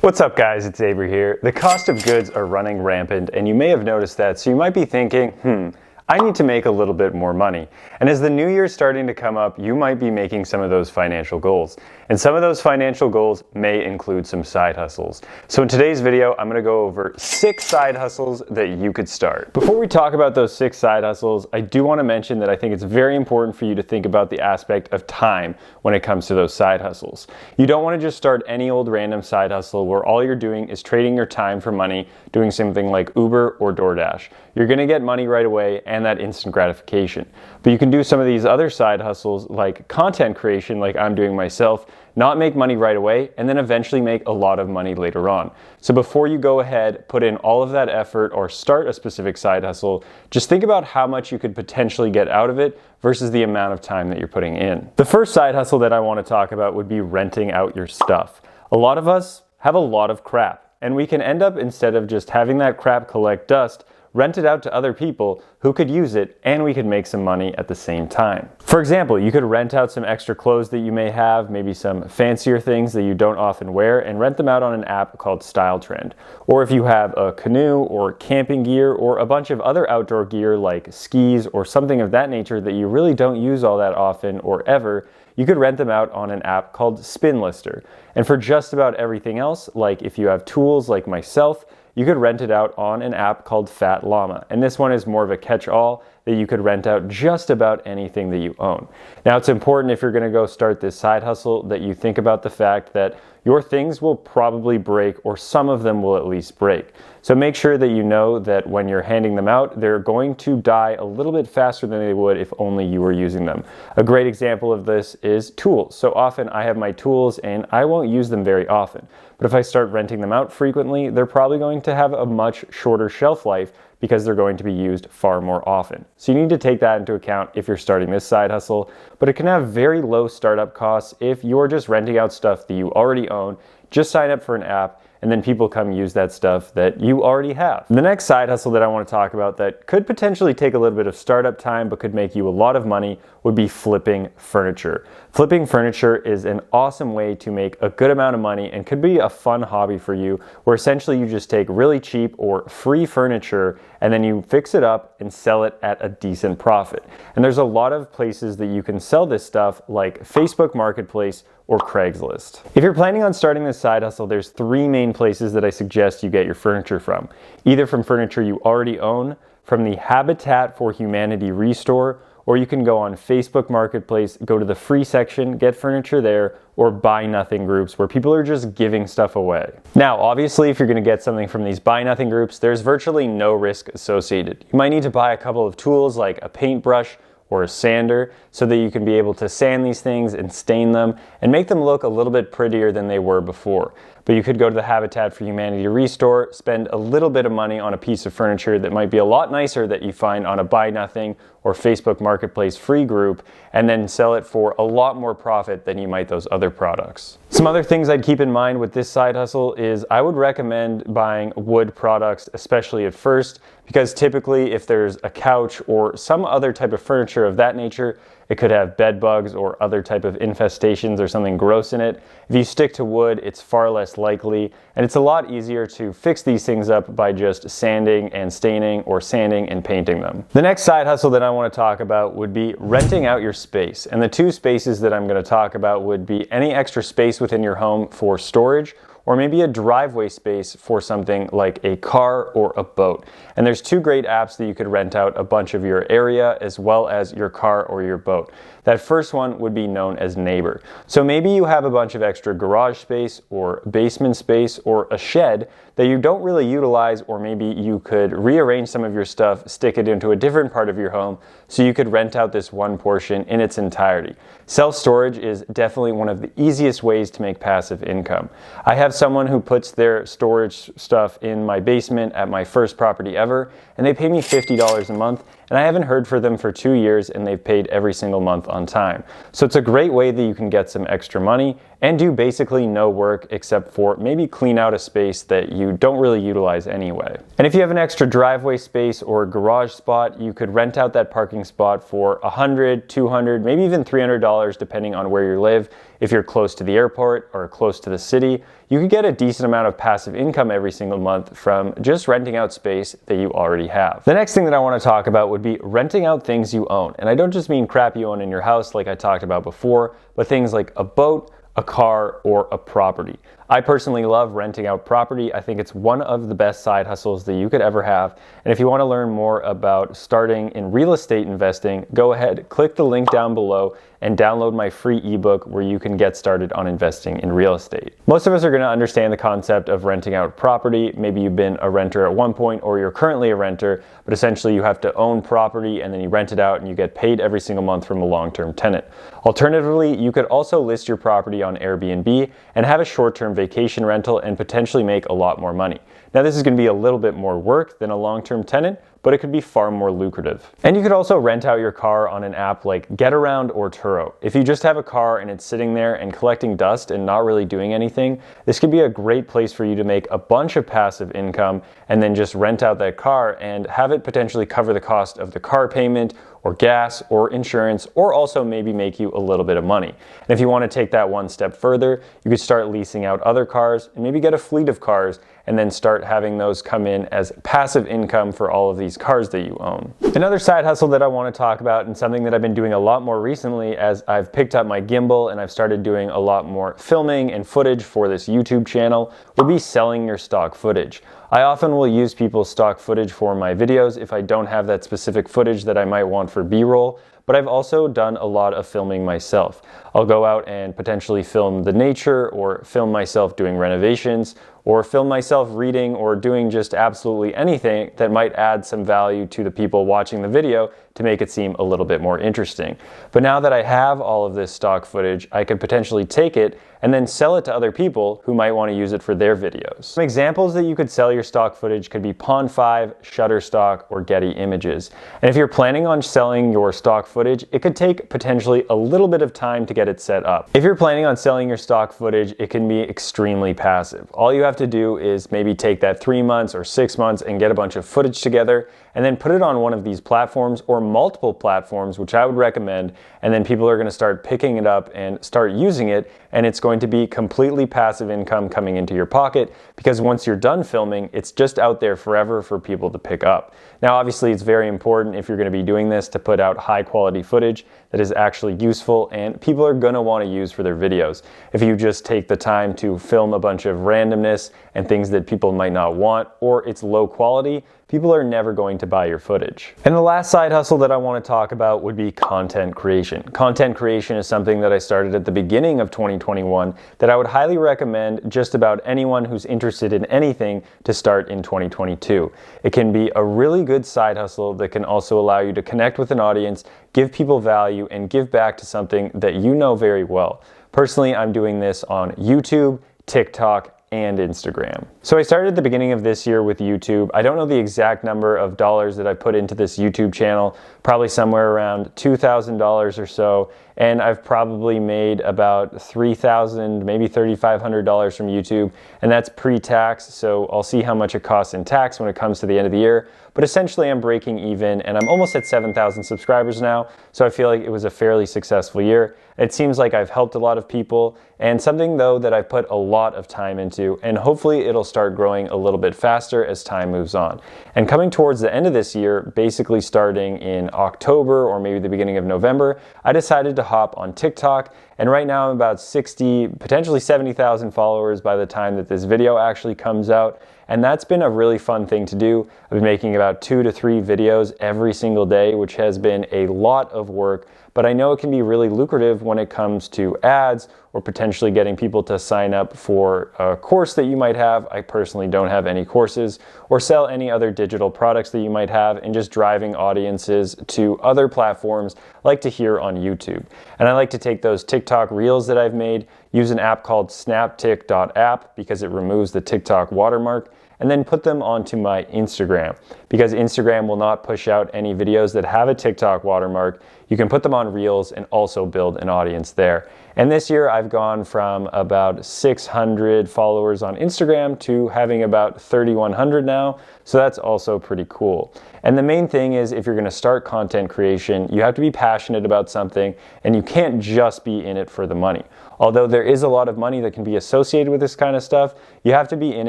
What's up guys, it's Avery here. The cost of goods are running rampant and you may have noticed that, so you might be thinking, I need to make a little bit more money. And as the new year's starting to come up, you might be making some of those financial goals. And some of those financial goals may include some side hustles. So in today's video, I'm gonna go over 6 side hustles that you could start. Before we talk about those 6 side hustles, I do wanna mention that I think it's very important for you to think about the aspect of time when it comes to those side hustles. You don't wanna just start any old random side hustle where all you're doing is trading your time for money, doing something like Uber or DoorDash. You're gonna get money right away and that instant gratification. But you can do some of these other side hustles like content creation, like I'm doing myself, not make money right away, and then eventually make a lot of money later on. So before you go ahead, put in all of that effort or start a specific side hustle, just think about how much you could potentially get out of it versus the amount of time that you're putting in. The first side hustle that I want to talk about would be renting out your stuff. A lot of us have a lot of crap, and we can end up, instead of just having that crap collect dust, rent it out to other people who could use it, and we could make some money at the same time. For example, you could rent out some extra clothes that you may have, maybe some fancier things that you don't often wear, and rent them out on an app called Style Trend. Or if you have a canoe or camping gear or a bunch of other outdoor gear like skis or something of that nature that you really don't use all that often or ever, you could rent them out on an app called Spin Lister. And for just about everything else, like if you have tools like myself, you could rent it out on an app called Fat Llama. And this one is more of a catch-all that you could rent out just about anything that you own. Now it's important, if you're gonna go start this side hustle, that you think about the fact that your things will probably break, or some of them will at least break. So make sure that you know that when you're handing them out, they're going to die a little bit faster than they would if only you were using them. A great example of this is tools. So often I have my tools and I won't use them very often. But if I start renting them out frequently, they're probably going to have a much shorter shelf life because they're going to be used far more often. So you need to take that into account if you're starting this side hustle, but it can have very low startup costs if you're just renting out stuff that you already own. Just sign up for an app and then people come use that stuff that you already have. The next side hustle that I want to talk about that could potentially take a little bit of startup time but could make you a lot of money would be flipping furniture. Flipping furniture is an awesome way to make a good amount of money and could be a fun hobby for you, where essentially you just take really cheap or free furniture and then you fix it up and sell it at a decent profit. And there's a lot of places that you can sell this stuff, like Facebook Marketplace or Craigslist. If you're planning on starting this side hustle, there's 3 main places that I suggest you get your furniture from. Either from furniture you already own, from the Habitat for Humanity Restore, or you can go on Facebook Marketplace, go to the free section, get furniture there, or buy nothing groups where people are just giving stuff away. Now, obviously, if you're gonna get something from these buy nothing groups, there's virtually no risk associated. You might need to buy a couple of tools like a paintbrush or a sander so that you can be able to sand these things and stain them and make them look a little bit prettier than they were before. But you could go to the Habitat for Humanity Restore, spend a little bit of money on a piece of furniture that might be a lot nicer that you find on a Buy Nothing or Facebook Marketplace free group, and then sell it for a lot more profit than you might those other products. Some other things I'd keep in mind with this side hustle is I would recommend buying wood products, especially at first, because typically if there's a couch or some other type of furniture of that nature, it could have bed bugs or other type of infestations or something gross in it. If you stick to wood, it's far less likely, and it's a lot easier to fix these things up by just sanding and staining or sanding and painting them. The next side hustle that I want to talk about would be renting out your space. And the 2 spaces that I'm going to talk about would be any extra space within your home for storage, or maybe a driveway space for something like a car or a boat. And there's 2 great apps that you could rent out a bunch of your area as well as your car or your boat. That first one would be known as Neighbor. So maybe you have a bunch of extra garage space or basement space or a shed that you don't really utilize, or maybe you could rearrange some of your stuff, stick it into a different part of your home, so you could rent out this one portion in its entirety. Self-storage is definitely one of the easiest ways to make passive income. I have someone who puts their storage stuff in my basement at my first property ever, and they pay me $50 a month, and I haven't heard from them for 2 years and they've paid every single month on time. So it's a great way that you can get some extra money and do basically no work except for maybe clean out a space that you don't really utilize anyway. And if you have an extra driveway space or garage spot, you could rent out that parking spot for $100, $200, maybe even $300 depending on where you live. If you're close to the airport or close to the city, you could get a decent amount of passive income every single month from just renting out space that you already have. The next thing that I want to talk about would be renting out things you own. And I don't just mean crap you own in your house like I talked about before, but things like a boat, a car, or a property. I personally love renting out property. I think it's one of the best side hustles that you could ever have. And if you want to learn more about starting in real estate investing, go ahead, click the link down below and download my free ebook where you can get started on investing in real estate. Most of us are going to understand the concept of renting out property. Maybe you've been a renter at one point or you're currently a renter, but essentially you have to own property and then you rent it out and you get paid every single month from a long-term tenant. Alternatively, you could also list your property on Airbnb and have a short-term vacation rental and potentially make a lot more money. Now this is going to be a little bit more work than a long-term tenant, but it could be far more lucrative. And you could also rent out your car on an app like GetAround or Turo. If you just have a car and it's sitting there and collecting dust and not really doing anything, this could be a great place for you to make a bunch of passive income and then just rent out that car and have it potentially cover the cost of the car payment or gas or insurance, or also maybe make you a little bit of money. And if you want to take that one step further, you could start leasing out other cars and maybe get a fleet of cars and then start having those come in as passive income for all of these cars that you own. Another side hustle that I want to talk about, and something that I've been doing a lot more recently as I've picked up my gimbal and I've started doing a lot more filming and footage for this YouTube channel, would be selling your stock footage. I often will use people's stock footage for my videos if I don't have that specific footage that I might want for B-roll, but I've also done a lot of filming myself. I'll go out and potentially film the nature or film myself doing renovations or film myself reading or doing just absolutely anything that might add some value to the people watching the video to make it seem a little bit more interesting. But now that I have all of this stock footage, I could potentially take it and then sell it to other people who might want to use it for their videos. Some examples that you could sell your stock footage could be Pond5, Shutterstock, or Getty Images. And if you're planning on selling your stock footage, it could take potentially a little bit of time to get it set up. If you're planning on selling your stock footage, it can be extremely passive. All you have to do is maybe take that 3 months or 6 months and get a bunch of footage together and then put it on one of these platforms or multiple platforms, which I would recommend, and then people are going to start picking it up and start using it, and it's going to be completely passive income coming into your pocket, because once you're done filming, it's just out there forever for people to pick up. Now obviously it's very important, if you're going to be doing this, to put out high quality footage that is actually useful and people are going to want to use for their videos. If you just take the time to film a bunch of randomness and things that people might not want, or it's low quality, people are never going to buy your footage. And the last side hustle that I want to talk about would be content creation. Content creation is something that I started at the beginning of 2021 that I would highly recommend just about anyone who's interested in anything to start in 2022. It can be a really good side hustle that can also allow you to connect with an audience, give people value, and give back to something that you know very well. Personally, I'm doing this on YouTube, TikTok, and Instagram. So I started at the beginning of this year with YouTube. I don't know the exact number of dollars that I put into this YouTube channel, probably somewhere around $2,000 or so, and I've probably made about $3,000, maybe $3,500 from YouTube, and that's pre-tax, so I'll see how much it costs in tax when it comes to the end of the year. But essentially I'm breaking even, and I'm almost at 7,000 subscribers now, so I feel like it was a fairly successful year. It seems like I've helped a lot of people, and something though that I've put a lot of time into, and hopefully it'll start growing a little bit faster as time moves on. And coming towards the end of this year, basically starting in October or maybe the beginning of November, I decided to hop on TikTok, and right now I'm about 60, potentially 70,000 followers by the time that this video actually comes out. And that's been a really fun thing to do. I've been making about 2 to 3 videos every single day, which has been a lot of work, but I know it can be really lucrative when it comes to ads or potentially getting people to sign up for a course that you might have. I personally don't have any courses, or sell any other digital products that you might have, and just driving audiences to other platforms like to here on YouTube. And I like to take those TikTok reels that I've made, use an app called snaptik.app because it removes the TikTok watermark, and then put them onto my Instagram. Because Instagram will not push out any videos that have a TikTok watermark, you can put them on Reels and also build an audience there. And this year I've gone from about 600 followers on Instagram to having about 3,100 now, so that's also pretty cool. And the main thing is, if you're gonna start content creation, you have to be passionate about something, and you can't just be in it for the money. Although there is a lot of money that can be associated with this kind of stuff, you have to be in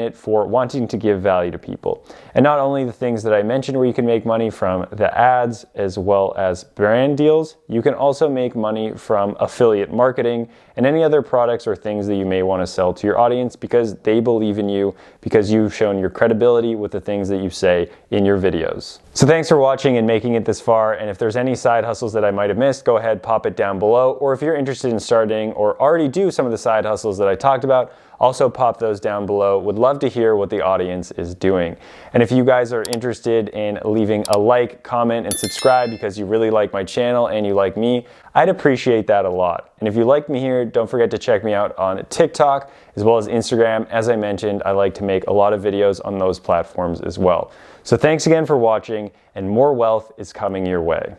it for wanting to give value to people. And not only the things that I mentioned where you can make money from the ads as well as brand deals, you can also make money from affiliate marketing and any other products or things that you may want to sell to your audience because they believe in you, because you've shown your credibility with the things that you say in your videos. So thanks for watching and making it this far, and if there's any side hustles that I might have missed, go ahead, pop it down below, or if you're interested in starting or already do some of the side hustles that I talked about, also pop those down below. Would love to hear what the audience is doing. And if you guys are interested in leaving a like, comment, and subscribe because you really like my channel and you like me, I'd appreciate that a lot. And if you like me here, don't forget to check me out on TikTok as well as Instagram. As I mentioned, I like to make a lot of videos on those platforms as well. So thanks again for watching, and more wealth is coming your way.